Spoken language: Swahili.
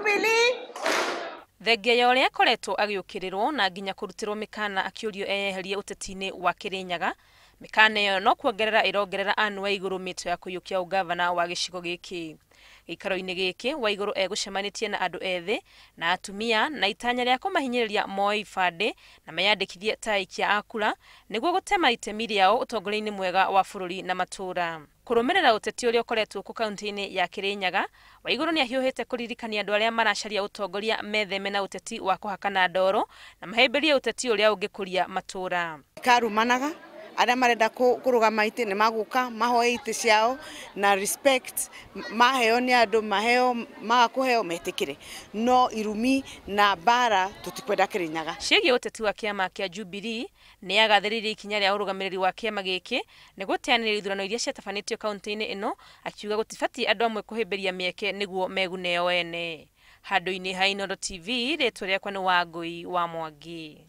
Jubilee. Thengia ya uria akoretwo agiukirirwo na nginya kurutirwo mikana akiurio eyeherie uteti-ini wa Kirinyaga, mikana iyo no kuongerera irongerera Anne Waiguru mito ya kuyukia ugavana wa gicigo giki. Gikaro-ini giki Waiguru egucemanitie na andu ethi na atumia na itanya ria kumahinyiriria moe ibande na meyandikithie ta aikia akura niguo gutema itemi riao utongoria-ini mwega wa bururi na matura. Kurumirira uteti uria ukoretwo ku kaunti-ini ya Kirinyaga, Waiguru ni ahiuhite kuririkania andu aria maracaria utongoria metheme na uteti wa kuhakana ndoro na mahemberie uteti uria ungikuria matura. Karumanaga aria marenda kurugama ite ni maguka mahoe ite ciao na respect maheo ni andu maheo magakuheo metikire no irumi na bara tutikwenda Kirinyaga. Ciĩgiĩ uteti wa kiama kia Jubilee ni agathĩrĩirie ikinya ria urugamiriri wa kiama giki ni guteanĩria ithurano iria ciatabanĩtio kaunti-ini ino, akiuga gutibati andu amwe kuhĩmbĩria mieke niguo megune o ene. Handũ-inĩ ha Inooro TV, rĩtwa rĩakwa nĩ Wangui wa Mwangi.